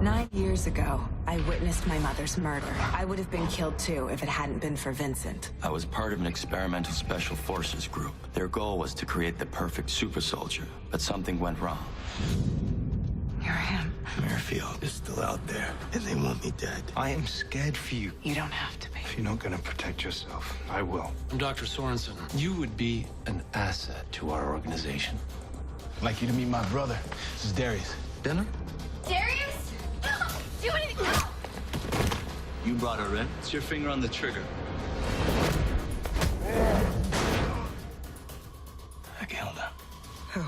9 years ago, I witnessed my mother's murder. I would have been killed too if it hadn't been for Vincent. I was part of an experimental special forces group. Their goal was to create the perfect super soldier, but something went wrong. You're him. Merfield is still out there, and they want me dead. I am scared for you. You don't have to be. If you're not gonna protect yourself, I will. I'm Dr. Sorensen. You would be an asset to our organization. I'd like you to meet my brother. This is Darius. Dinner? Darius? Do anything! You brought her in? It's your finger on the trigger. I killed her. Who?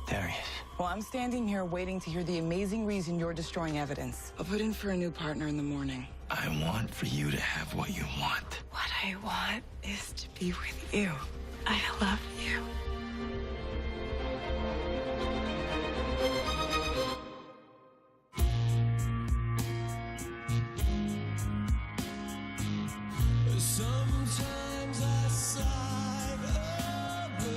Darius. Well, I'm standing here waiting to hear the amazing reason you're destroying evidence. I'll put in for a new partner in the morning. I want for you to have what you want. What I want is to be with you. I love you. Sometimes I sigh away,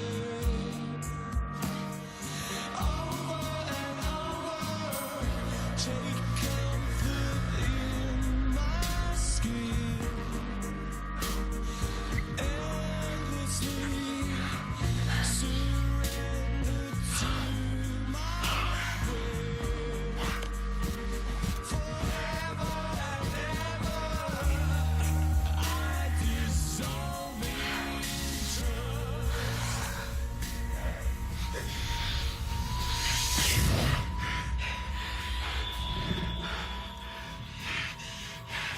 over and over, take comfort in my skin, endlessly surrender to my will, forever and ever. I dissolve in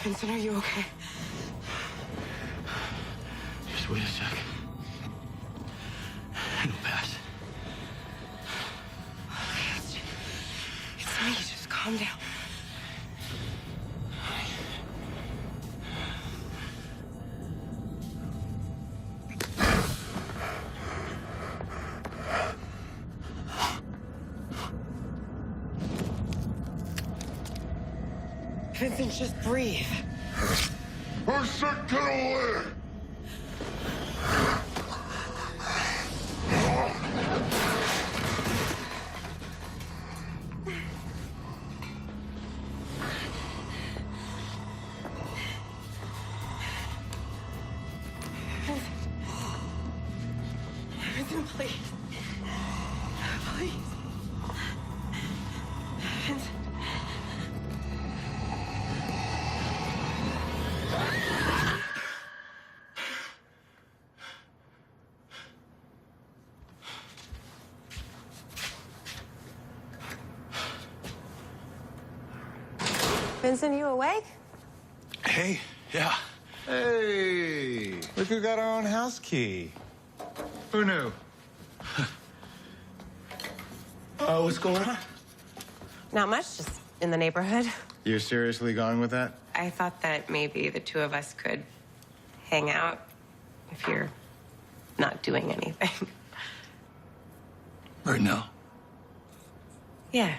Vincent, are you okay? Just wait a sec. It'll pass. It's me. Just calm down. Vincent, just breathe. I said get away! Vincent, please. Please. Vincent. Vincent, you awake? Hey, yeah. Hey, look who got our own house key. Who knew? What's going on? Not much, just in the neighborhood. You're seriously going with that? I thought that maybe the two of us could hang out if you're not doing anything. Right now? Yeah.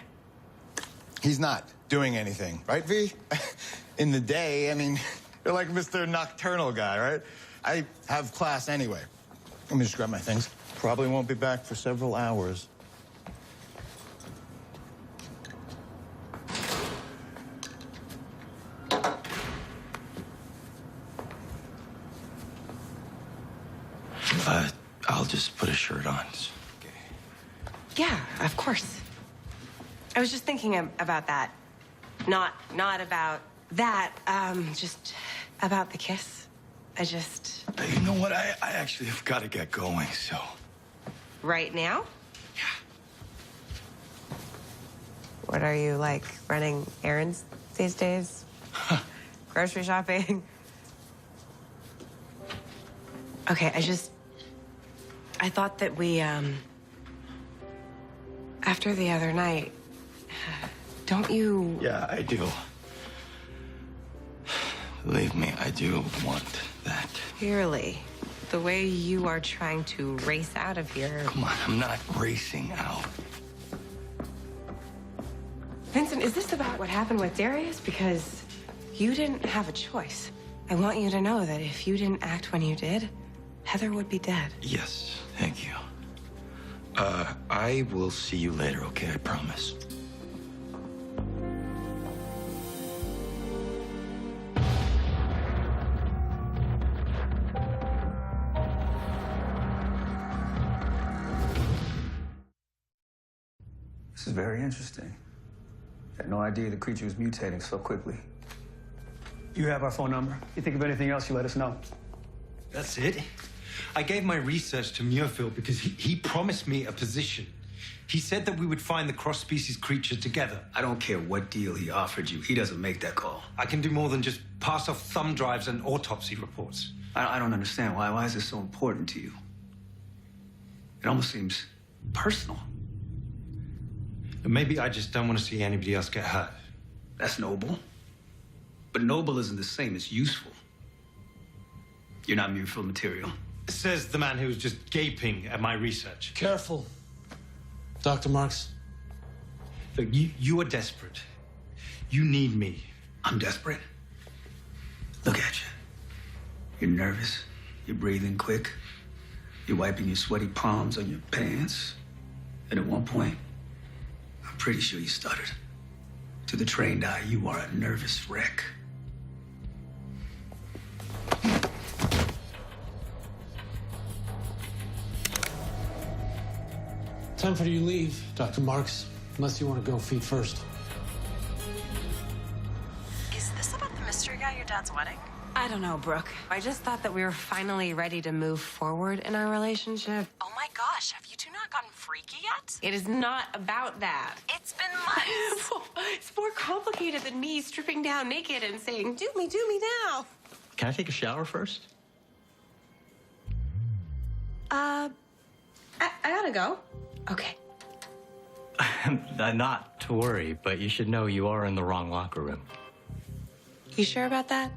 He's not doing anything, right, V? In the day, I mean, you're like Mr. Nocturnal guy, right? I have class anyway. Let me just grab my things. Probably won't be back for several hours. I'll just put a shirt on. Yeah, of course. I was just thinking about that. Not about that, just about the kiss. You know what? I actually have got to get going, so. Right now? Yeah. What are you, like, running errands these days? Grocery shopping? Okay, I thought that we, after the other night, don't you... Yeah, I do. Believe me, I do want that. Really? The way you are trying to race out of here... Come on, I'm not racing out. Vincent, is this about what happened with Darius? Because you didn't have a choice. I want you to know that if you didn't act when you did, Heather would be dead. Yes, thank you. I will see you later, okay? I promise. is very interesting. I had no idea the creature was mutating so quickly. You have our phone number. If you think of anything else, you let us know. That's it. I gave my research to Muirfield because he promised me a position. He said that we would find the cross-species creature together. I don't care what deal he offered you. He doesn't make that call. I can do more than just pass off thumb drives and autopsy reports. I don't understand. Why is this so important to you? It almost seems personal. Maybe I just don't want to see anybody else get hurt. That's noble. But noble isn't the same as useful. You're not Muirfield material. Says the man who was just gaping at my research. Careful, Dr. Marks. Look, you are desperate. You need me. I'm desperate. Look at you. You're nervous. You're breathing quick. You're wiping your sweaty palms on your pants. And at one point, I'm pretty sure you stuttered. To the trained eye, you are a nervous wreck. Time for you to leave, Dr. Marks. Unless you want to go feet first. Is this about the mystery guy at your dad's wedding? I don't know, Brooke. I just thought that we were finally ready to move forward in our relationship. Oh my gosh, have you two not gotten freaky yet? It is not about that. It's been months. It's more complicated than me stripping down naked and saying, do me now. Can I take a shower first? I gotta go. Okay. Not to worry, but you should know you are in the wrong locker room. You sure about that?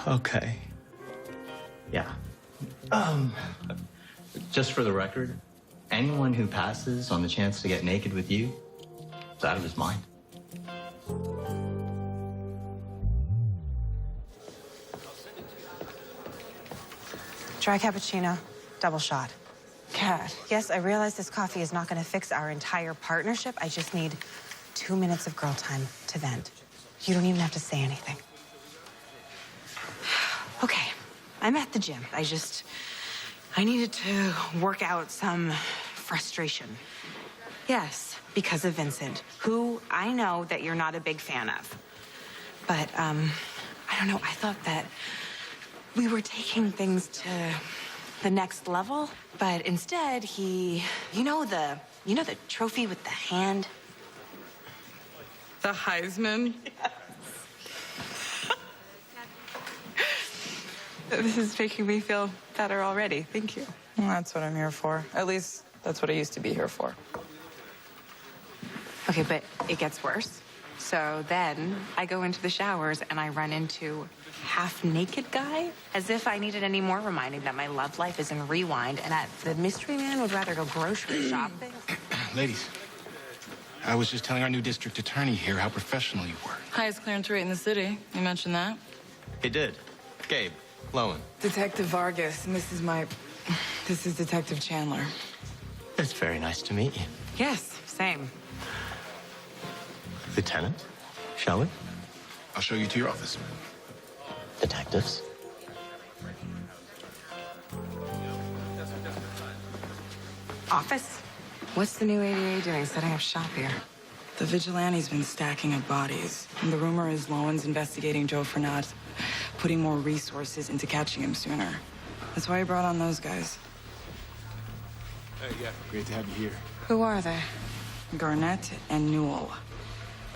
Okay. Yeah. Just for the record, anyone who passes on the chance to get naked with you is out of his mind. Dry cappuccino, double shot. Cat. Yes, I realize this coffee is not going to fix our entire partnership. I just need 2 minutes of girl time to vent. You don't even have to say anything. Okay, I'm at the gym. I needed to work out some frustration. Yes, because of Vincent, who I know that you're not a big fan of. But, I don't know, I thought that we were taking things to the next level, but instead you know the trophy with the hand? The Heisman? This is making me feel better already. Thank you. Well, that's what I'm here for. At least, that's what I used to be here for. Okay, but it gets worse. So then I go into the showers and I run into half-naked guy, as if I needed any more reminding that my love life is in rewind and that the mystery man would rather go grocery shopping. Ladies, I was just telling our new district attorney here how professional you were. Highest clearance rate in the city. You mentioned that. He did. Gabe, Lowen. Detective Vargas, and this is Detective Chandler. It's very nice to meet you. Yes, same. Lieutenant, shall we? I'll show you to your office. Detectives. Office? What's the new ADA doing setting up shop here? The vigilante's been stacking up bodies. And the rumor is Lowen's investigating Joe Fernat, putting more resources into catching him sooner. That's why he brought on those guys. Hey, yeah, great to have you here. Who are they? Garnett and Newell,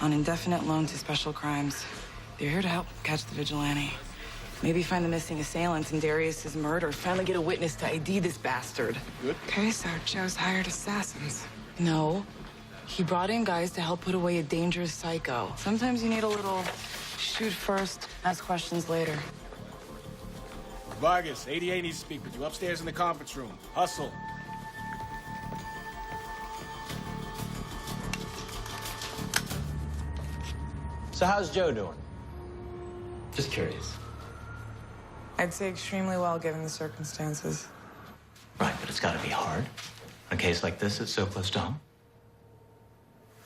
on indefinite loan to special crimes. They're here to help catch the vigilante. Maybe find the missing assailant in Darius's murder. Finally get a witness to ID this bastard. Good. Okay, so Joe's hired assassins. No. He brought in guys to help put away a dangerous psycho. Sometimes you need a little shoot first, ask questions later. Vargas, ADA needs to speak with you upstairs in the conference room. Hustle. So how's Joe doing? Just curious. I'd say extremely well given the circumstances. Right, but it's got to be hard. A case like this that's so close to home.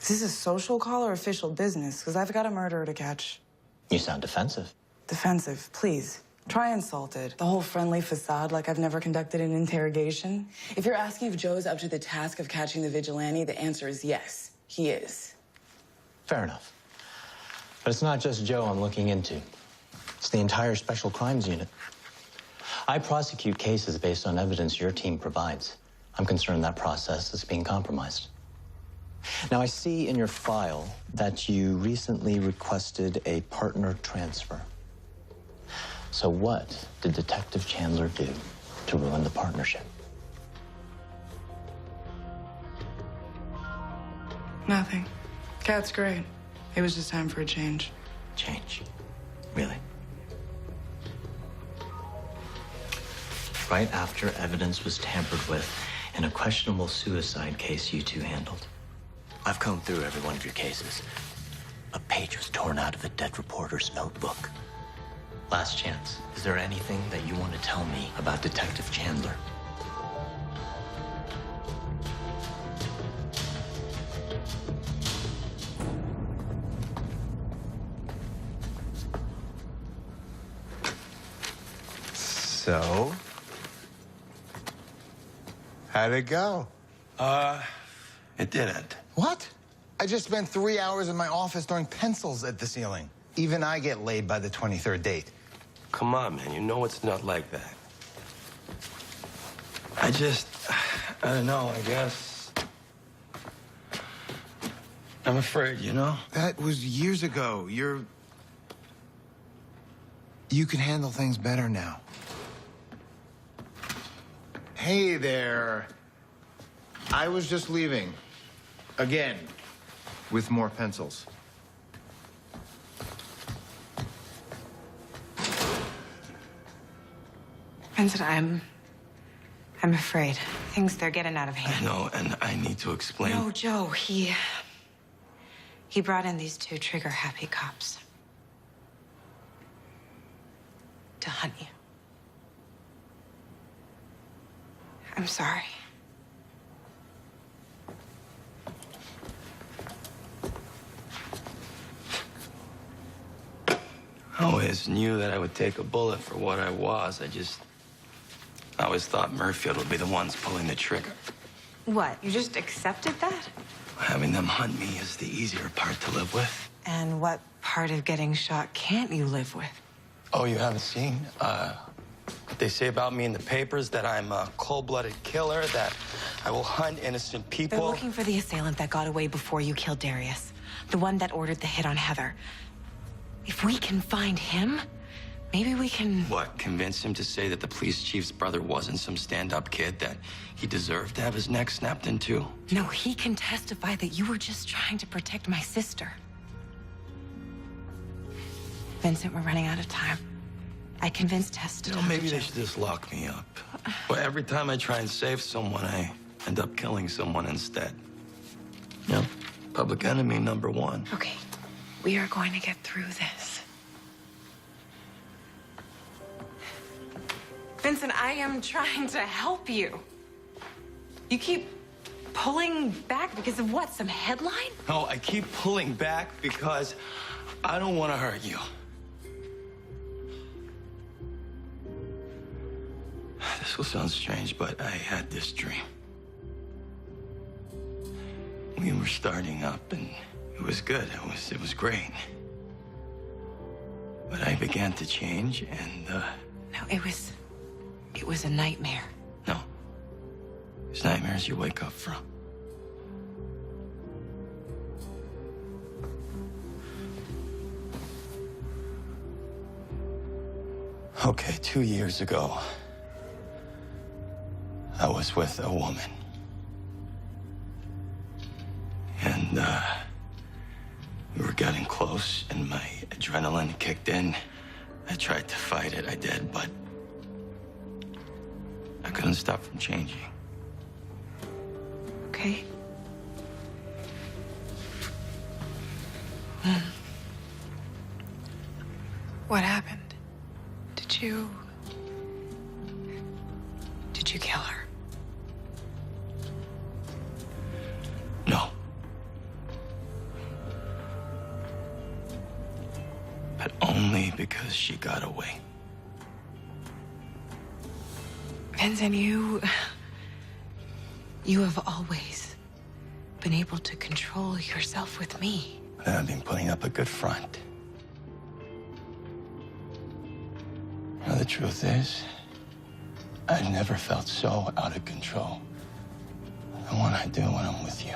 Is this a social call or official business? Because I've got a murderer to catch. You sound defensive. Defensive, please. Try insulted. The whole friendly facade like I've never conducted an interrogation. If you're asking if Joe's up to the task of catching the vigilante, the answer is yes, he is. Fair enough. But it's not just Joe I'm looking into. It's the entire Special Crimes Unit. I prosecute cases based on evidence your team provides. I'm concerned that process is being compromised. Now, I see in your file that you recently requested a partner transfer. So what did Detective Chandler do to ruin the partnership? Nothing. Cat's great. It was just time for a change. Change? Really? Right after evidence was tampered with in a questionable suicide case you two handled. I've combed through every one of your cases. A page was torn out of a dead reporter's notebook. Last chance. Is there anything that you want to tell me about Detective Chandler? So, how'd it go? It didn't. What? I just spent 3 hours in my office throwing pencils at the ceiling. Even I get laid by the 23rd date. Come on, man. You know it's not like that. I don't know, I guess. I'm afraid, you know? That was years ago. You can handle things better now. Hey there. I was just leaving. Again. With more pencils. Vincent, I'm afraid. They're getting out of I hand. know, and I need to explain. No, Joe, he brought in these two trigger-happy cops to hunt you. I'm sorry. I always knew that I would take a bullet for what I was. I always thought Murfield would be the ones pulling the trigger. What, you just accepted that? Having them hunt me is the easier part to live with. And what part of getting shot can't you live with? Oh, you haven't seen? They say about me in the papers that I'm a cold-blooded killer, that I will hunt innocent people. They're looking for the assailant that got away before you killed Darius. The one that ordered the hit on Heather. If we can find him, maybe we can... What, convince him to say that the police chief's brother wasn't some stand-up kid, that he deserved to have his neck snapped in two? No, he can testify that you were just trying to protect my sister. Vincent, we're running out of time. I convinced Tess to... You know, maybe they should just lock me up. Well, every time I try and save someone, I end up killing someone instead. Yeah, public enemy number one. Okay, we are going to get through this. Vincent, I am trying to help you. You keep pulling back because of what, some headline? No, I keep pulling back because I don't want to hurt you. This will sound strange, but I had this dream. We were starting up, and it was good. It was great. But I began to change, and No, it was a nightmare. no, it's nightmares you wake up from. Okay, 2 years ago, I was with a woman. And, we were getting close, and my adrenaline kicked in. I tried to fight it, I did, but I couldn't stop from changing. Okay. What happened? Did you kill her? No. But only because she got away. Vincent, you have always been able to control yourself with me. I've been putting up a good front. You know, the truth is, I've never felt so out of control than what I do when I'm with you.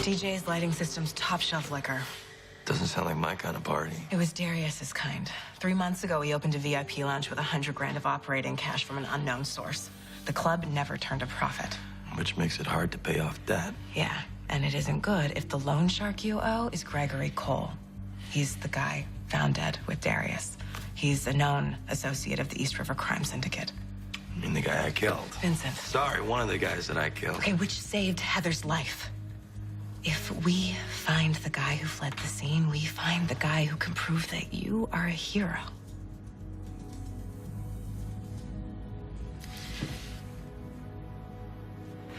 DJ's lighting system's top shelf liquor. Doesn't sound like my kind of party. It was Darius's kind. 3 months ago, he opened a VIP lounge with $100 grand of operating cash from an unknown source. The club never turned a profit. Which makes it hard to pay off debt. Yeah, and it isn't good if the loan shark you owe is Gregory Cole. He's the guy found dead with Darius. He's a known associate of the East River Crime Syndicate. I mean, the guy I killed. Vincent. Sorry, one of the guys that I killed. Okay, which saved Heather's life. If we find the guy who fled the scene, we find the guy who can prove that you are a hero.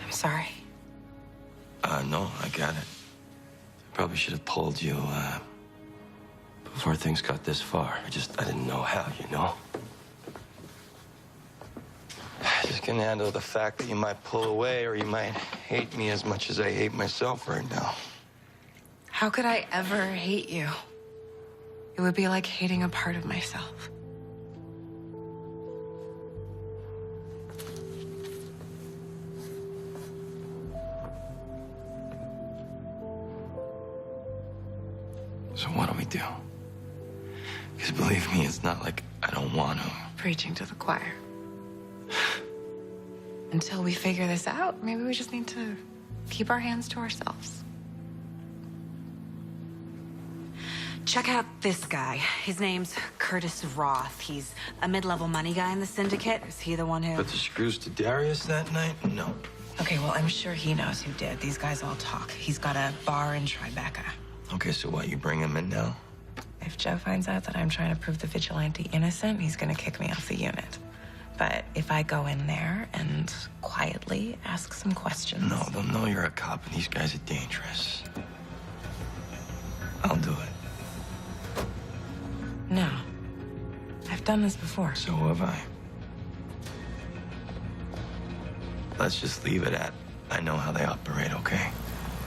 I'm sorry. No, I got it. Probably should have pulled you, before things got this far. I didn't know how, you know? I just can't handle the fact that you might pull away or you might hate me as much as I hate myself right now. How could I ever hate you? It would be like hating a part of myself. So what do we do? Because believe me, it's not like I don't want to. Preaching to the choir. Until we figure this out, maybe we just need to keep our hands to ourselves. Check out this guy. His name's Curtis Roth. He's a mid-level money guy in the syndicate. Is he the one who... Put the screws to Darius that night? No. Okay, well, I'm sure he knows who did. These guys all talk. He's got a bar in Tribeca. Okay, so what, you bring him in now? If Joe finds out that I'm trying to prove the vigilante innocent, he's gonna kick me off the unit. But if I go in there and quietly ask some questions... No, they'll know you're a cop and these guys are dangerous. I'll do it. No. I've done this before. So have I. Let's just leave it at, I know how they operate, okay?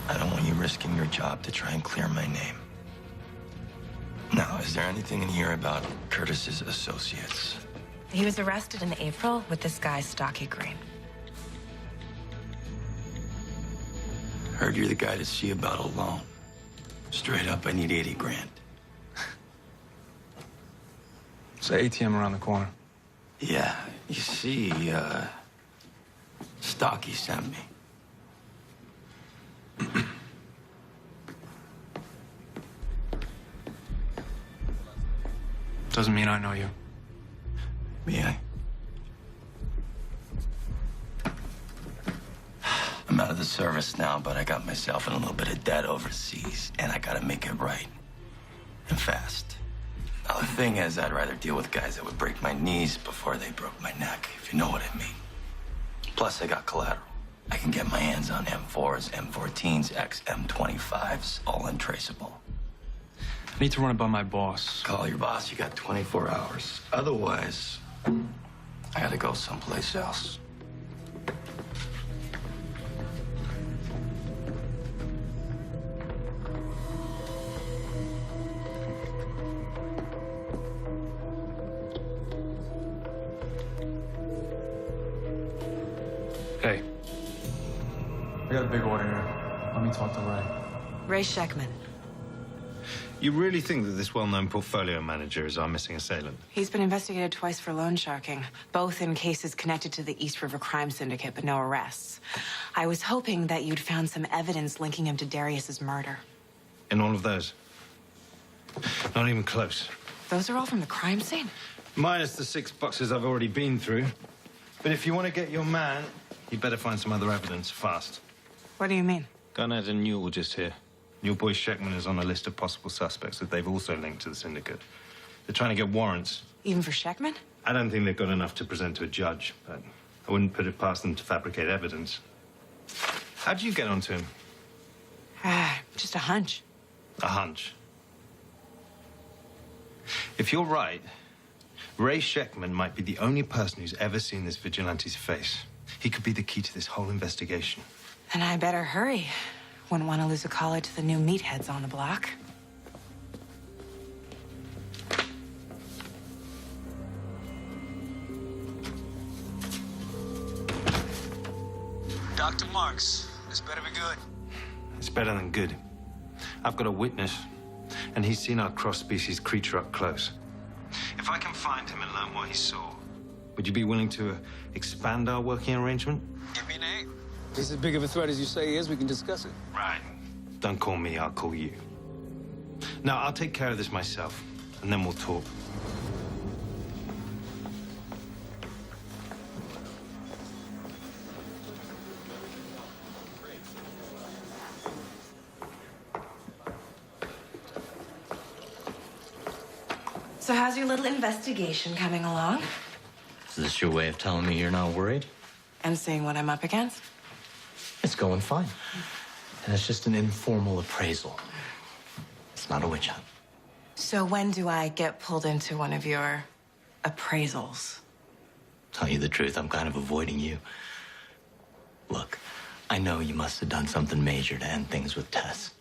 I don't want you risking your job to try and clear my name. Now, is there anything in here about Curtis's associates? He was arrested in April with this guy, Stocky Green. Heard you're the guy to see about a loan. Straight up, I need 80 grand. It's the ATM around the corner. Yeah, you see, Stocky sent me. Doesn't mean I know you. May I? I'm out of the service now, but I got myself in a little bit of debt overseas, and I gotta make it right. And fast. Now, the thing is, I'd rather deal with guys that would break my knees before they broke my neck, if you know what I mean. Plus, I got collateral. I can get my hands on M4s, M14s, XM25s, all untraceable. I need to run it by my boss. Call your boss, you got 24 hours. Otherwise, I gotta go someplace else. Hey. I got a big order here. Let me talk to Ray. Ray Sheckman. You really think that this well-known portfolio manager is our missing assailant? He's been investigated twice for loan sharking, both in cases connected to the East River Crime Syndicate, but no arrests. I was hoping that you'd found some evidence linking him to Darius's murder. In all of those? Not even close. Those are all from the crime scene? Minus the 6 boxes I've already been through. But if you want to get your man, you'd better find some other evidence fast. What do you mean? Garnett and Newell just here. Your boy Sheckman is on a list of possible suspects that they've also linked to the syndicate. They're trying to get warrants. Even for Sheckman? I don't think they've got enough to present to a judge, but I wouldn't put it past them to fabricate evidence. How'd you get onto him? Just a hunch. A hunch. If you're right, Ray Sheckman might be the only person who's ever seen this vigilante's face. He could be the key to this whole investigation. Then I better hurry. Wouldn't want to lose a caller to the new meatheads on the block. Dr. Marks, this better be good. It's better than good. I've got a witness, and he's seen our cross-species creature up close. If I can find him and learn what he saw, would you be willing to expand our working arrangement? Give me an name. If he's as big of a threat as you say he is, we can discuss it. Right. Don't call me, I'll call you. Now, I'll take care of this myself, and then we'll talk. So how's your little investigation coming along? Is this your way of telling me you're not worried? And seeing what I'm up against? It's going fine. And it's just an informal appraisal. It's not a witch hunt. So when do I get pulled into one of your appraisals? Tell you the truth, I'm kind of avoiding you. Look, I know you must have done something major to end things with Tess.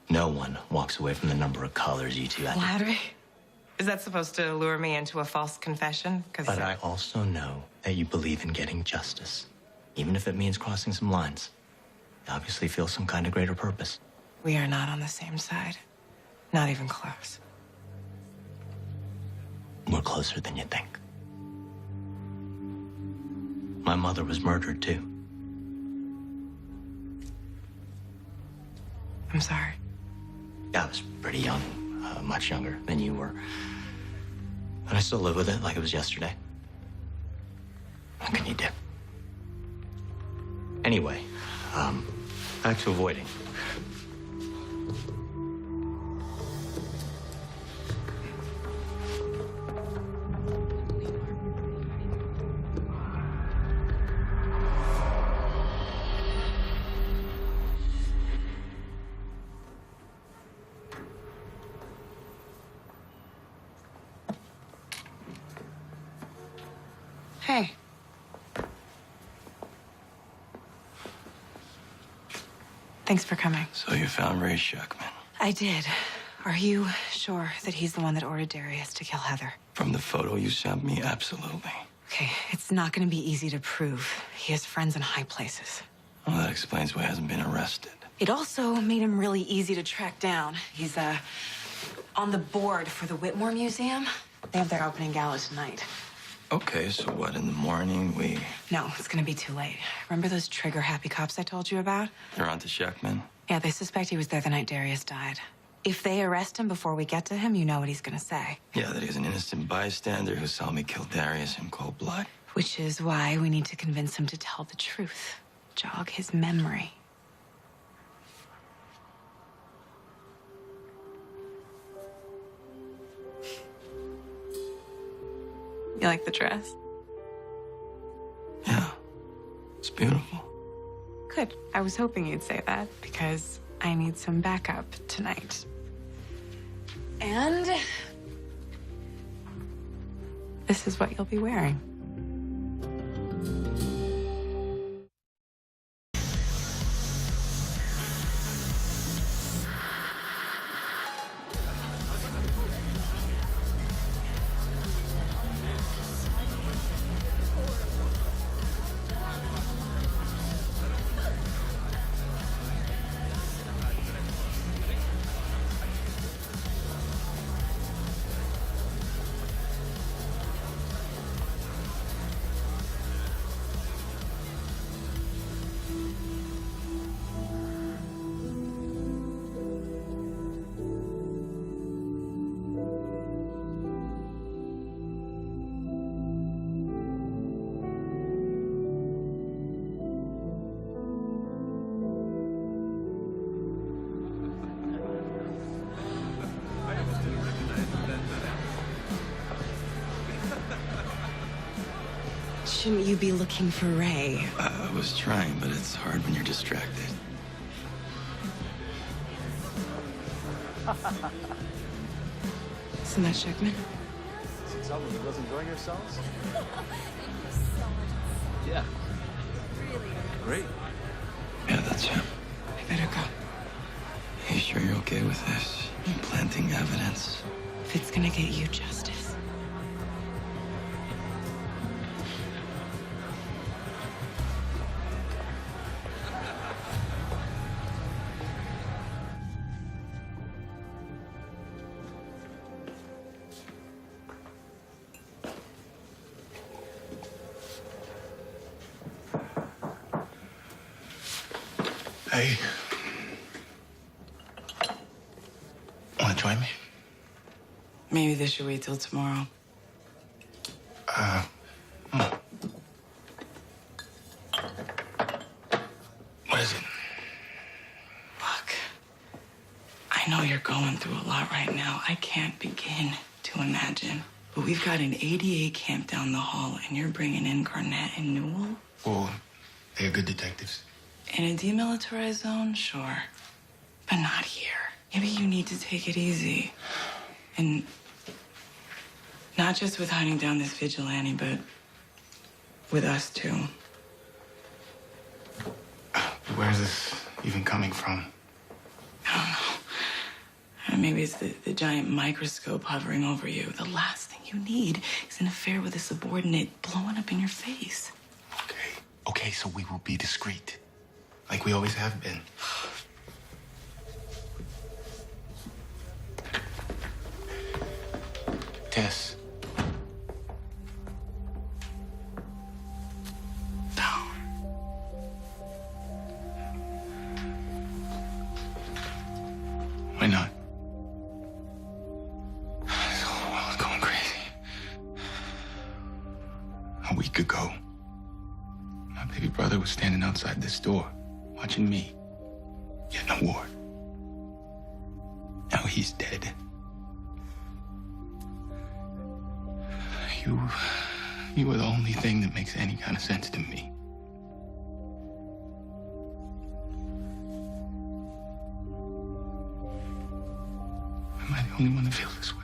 No one walks away from the number of colors you two had. Flattery? Is that supposed to lure me into a false confession? But I also know that you believe in getting justice, even if it means crossing some lines. You obviously feel some kind of greater purpose. We are not on the same side. Not even close. We're closer than you think. My mother was murdered, too. I'm sorry. I was pretty young, much younger than you were. And I still live with it like it was yesterday. What can you do? Anyway, back to avoiding. Hey. Thanks for coming. So you found Ray Sheckman. I did. Are you sure that he's the one that ordered Darius to kill Heather? From the photo you sent me, absolutely. Okay, it's not going to be easy to prove. He has friends in high places. Well, that explains why he hasn't been arrested. It also made him really easy to track down. He's, on the board for the Whitmore Museum. They have their opening gala tonight. Okay, so what, in the morning we... No, it's gonna be too late. Remember those trigger-happy cops I told you about? They're on to Sheckman? Yeah, they suspect he was there the night Darius died. If they arrest him before we get to him, you know what he's gonna say. Yeah, that he's an innocent bystander who saw me kill Darius in cold blood. Which is why we need to convince him to tell the truth. Jog his memory. You like the dress? Yeah, it's beautiful. Good. I was hoping you'd say that because I need some backup tonight. And this is what you'll be wearing. Shouldn't you be looking for Ray? I was trying, but it's hard when you're distracted. Isn't that Schickman? Tell me, you guys enjoying yourselves? Yeah. Great. Yeah, that's him. I better go. You sure you're okay with this? Planting evidence? If it's gonna get you justice. Hey. Want to join me? Maybe they should wait till tomorrow. What is it? Look, I know you're going through a lot right now. I can't begin to imagine. But we've got an ADA camp down the hall, and you're bringing in Garnett and Newell? Well, they're good detectives. In a demilitarized zone, sure. But not here. Maybe you need to take it easy. And not just with hunting down this vigilante, but with us, too. Where's this even coming from? I don't know. Maybe it's the giant microscope hovering over you. The last thing you need is an affair with a subordinate blowing up in your face. Okay, so we will be discreet. Like we always have been. Tess. Why not? This whole world's going crazy. A week ago, my baby brother was standing outside this door, watching me get an award. Now he's dead. You are the only thing that makes any kind of sense to me. Am I the only one that feels this way?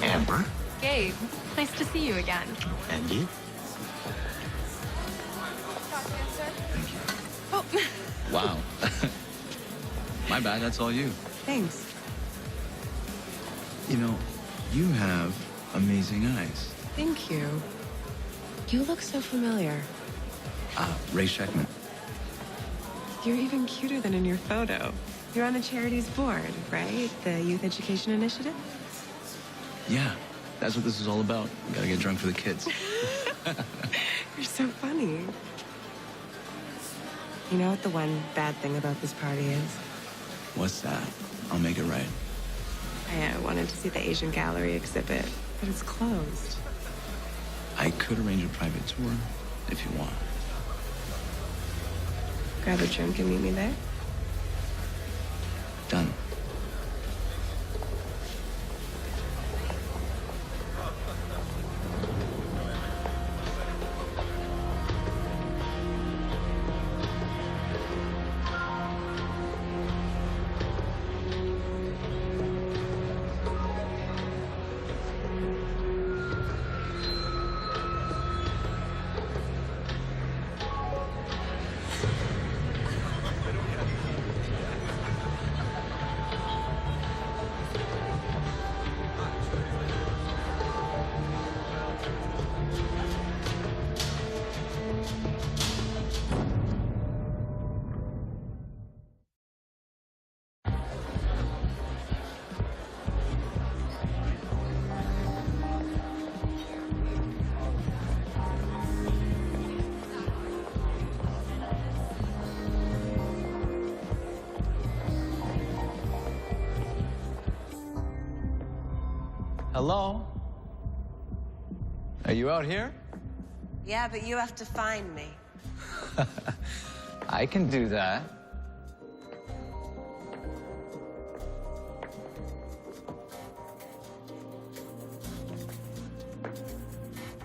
Amber? Gabe, nice to see you again. And you? Oh, Wow. My bad, that's all you. Thanks. You know, you have amazing eyes. Thank you. You look so familiar. Ray Scheckman. You're even cuter than in your photo. You're on the charity's board, right? The Youth Education Initiative? Yeah, that's what this is all about. We gotta get drunk for the kids. You're so funny. You know what the one bad thing about this party is? What's that? I'll make it right. I wanted to see the Asian Gallery exhibit, but it's closed. I could arrange a private tour if you want. Grab a drink and meet me there? Done. Hello? Are you out here? Yeah, but you have to find me. I can do that.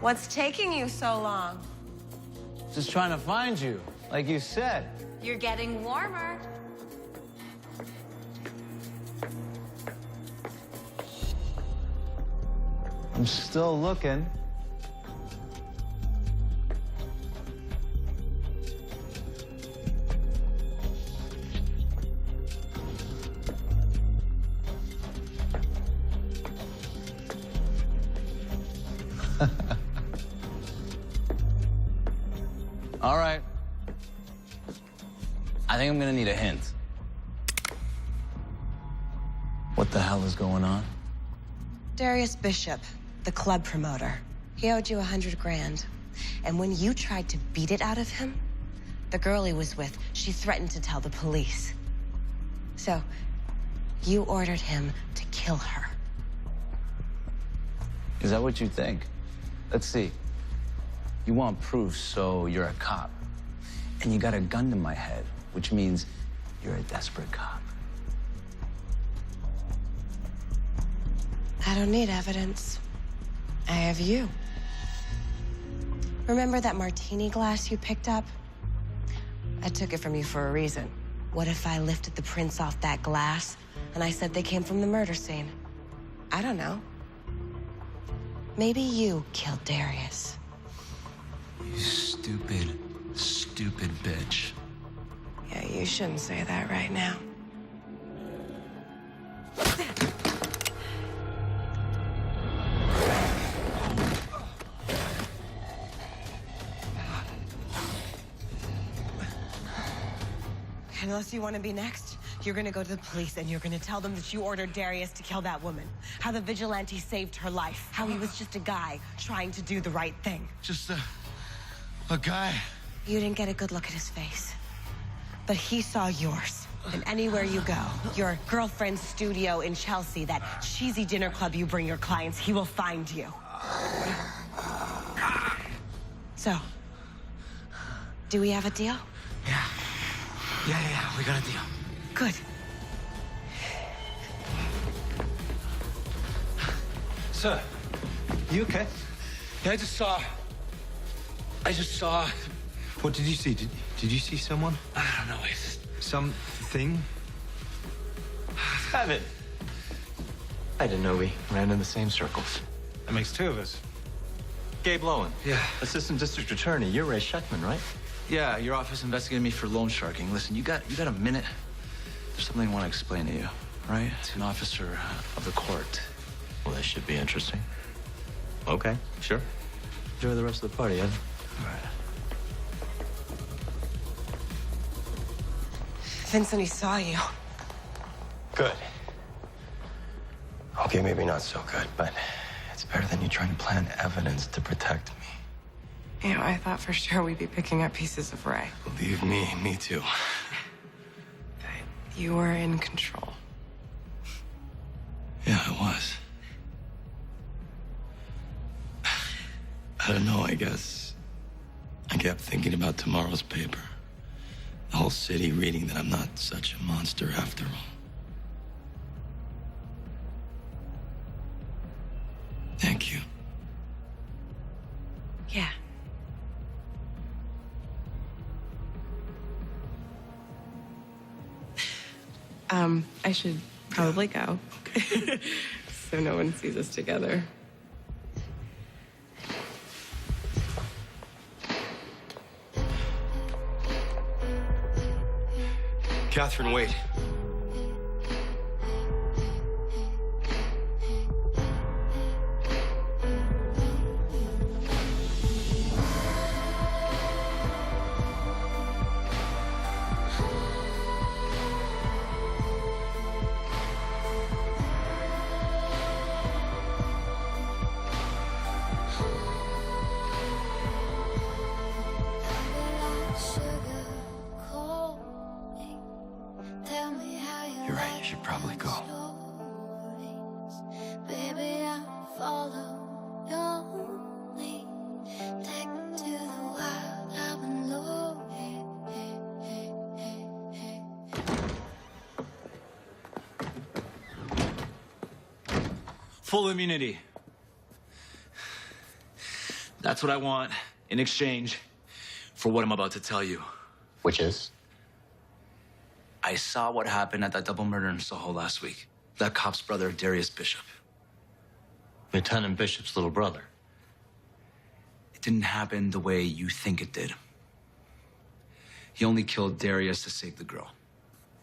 What's taking you so long? Just trying to find you, like you said. You're getting warmer. I'm still looking. All right. I think I'm gonna need a hint. What the hell is going on? Darius Bishop, the club promoter. He owed you 100 grand. And when you tried to beat it out of him, the girl he was with, she threatened to tell the police. So, you ordered him to kill her. Is that what you think? Let's see. You want proof, so you're a cop. And you got a gun to my head, which means you're a desperate cop. I don't need evidence. I have you. Remember that martini glass you picked up? I took it from you for a reason. What if I lifted the prints off that glass and I said they came from the murder scene? I don't know. Maybe you killed Darius. You stupid, stupid bitch. Yeah, you shouldn't say that right now. Unless you want to be next, you're gonna go to the police and you're gonna tell them that you ordered Darius to kill that woman. How the vigilante saved her life. How he was just a guy trying to do the right thing. Just a guy. You didn't get a good look at his face. But he saw yours. And anywhere you go, your girlfriend's studio in Chelsea, that cheesy dinner club you bring your clients, he will find you. So, do we have a deal? Yeah, we got a deal. Good. Sir, you okay? Yeah, I just saw. What did you see? Did you see someone? I don't know. It's Something? Evan. I didn't know we ran in the same circles. That makes two of us. Gabe Lowen. Yeah. Assistant District Attorney. You're Ray Schechtman, right? Yeah, your office investigated me for loan sharking. Listen, you got a minute? There's something I want to explain to you, right? To an officer of the court. Well, this should be interesting. Okay, sure. Enjoy the rest of the party, Evan. All right. Vincent, he saw you. Good. Okay, maybe not so good, but it's better than you trying to plant evidence to protect me. You know, I thought for sure we'd be picking up pieces of Ray. Believe me too. You were in control. Yeah, I was. I don't know, I guess I kept thinking about tomorrow's paper. The whole city reading that I'm not such a monster after all. Thank you. Yeah. I should probably go. So no one sees us together. Catherine, wait. You're right, you should probably go. Baby, I'll follow your lead. Take me to Full immunity. That's what I want in exchange for what I'm about to tell you. Which is? I saw what happened at that double murder in Soho last week. That cop's brother, Darius Bishop. Lieutenant Bishop's little brother. It didn't happen the way you think it did. He only killed Darius to save the girl.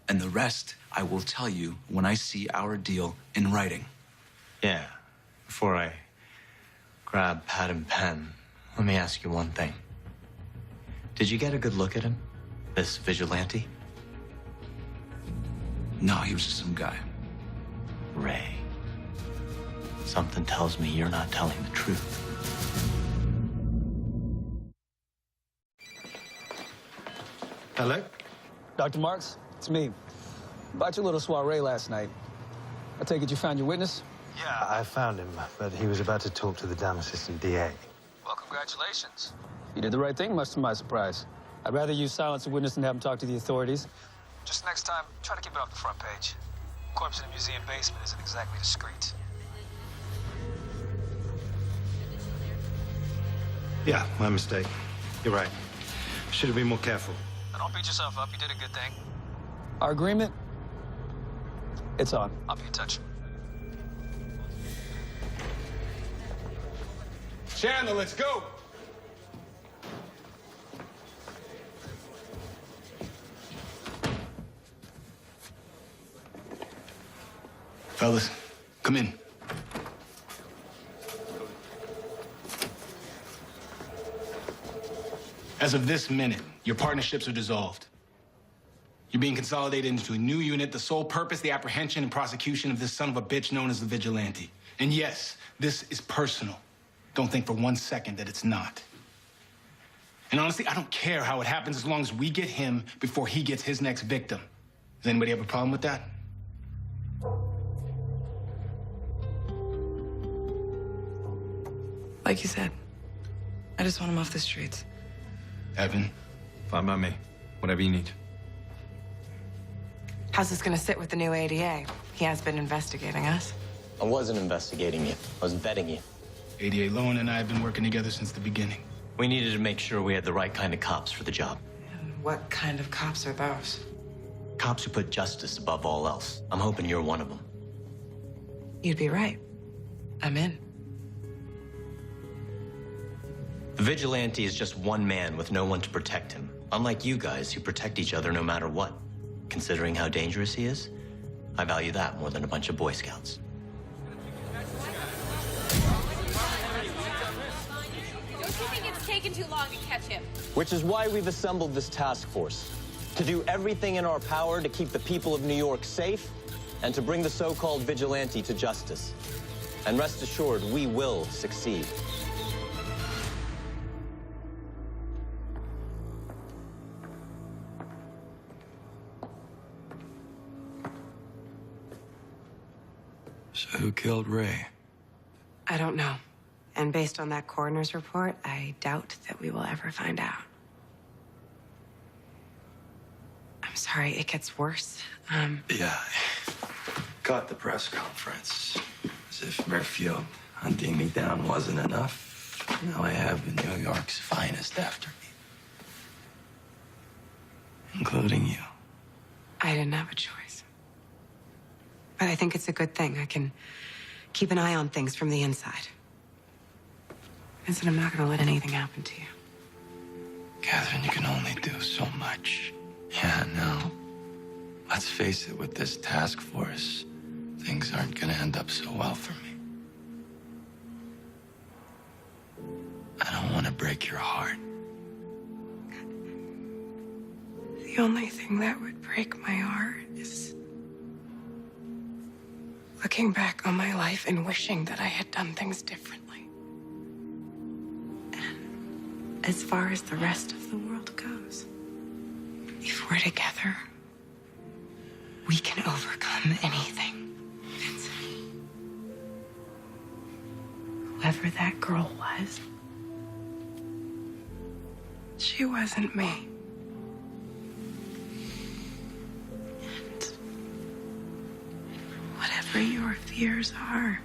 And the rest, I will tell you when I see our deal in writing. Yeah. Before I grab pad and pen, let me ask you one thing. Did you get a good look at him? This vigilante? No, he was just some guy. Ray. Something tells me you're not telling the truth. Hello? Dr. Marks, it's me. About your little soiree last night. I take it you found your witness? Yeah, I found him, but he was about to talk to the damn assistant DA. Well, congratulations. You did the right thing, much to my surprise. I'd rather you silence a witness than have him talk to the authorities. Just next time, try to keep it off the front page. Corpse in a museum basement isn't exactly discreet. Yeah, my mistake. You're right. Should have been more careful. Now, don't beat yourself up. You did a good thing. Our agreement? It's on. I'll be in touch. Chandler, let's go. Fellas, come in. As of this minute, your partnerships are dissolved. You're being consolidated into a new unit, the sole purpose, the apprehension and prosecution of this son of a bitch known as the Vigilante. And yes, this is personal. Don't think for 1 second that it's not. And honestly, I don't care how it happens as long as we get him before he gets his next victim. Does anybody have a problem with that? Like you said, I just want him off the streets. Evan? Fine by me. Whatever you need. How's this gonna sit with the new ADA? He has been investigating us. I wasn't investigating you. I was vetting you. ADA Lowen and I have been working together since the beginning. We needed to make sure we had the right kind of cops for the job. What kind of cops are those? Cops who put justice above all else. I'm hoping you're one of them. You'd be right. I'm in. The Vigilante is just one man with no one to protect him. Unlike you guys who protect each other no matter what. Considering how dangerous he is, I value that more than a bunch of Boy Scouts. Don't you think it's taken too long to catch him? Which is why we've assembled this task force. To do everything in our power to keep the people of New York safe and to bring the so-called Vigilante to justice. And rest assured, we will succeed. So who killed Ray? I don't know. And based on that coroner's report, I doubt that we will ever find out. I'm sorry, it gets worse. Yeah, caught the press conference. As if Merfield hunting me down wasn't enough. Now I have New York's finest after me. Including you. I didn't have a choice. But I think it's a good thing. I can keep an eye on things from the inside. Vincent, I'm not gonna let anything happen to you. Catherine, you can only do so much. Yeah, no. Let's face it, with this task force, things aren't gonna end up so well for me. I don't want to break your heart. The only thing that would break my heart is looking back on my life and wishing that I had done things differently. And as far as the rest of the world goes, if we're together, we can overcome anything. Vincent. Whoever that girl was, she wasn't me. And whatever your fears are,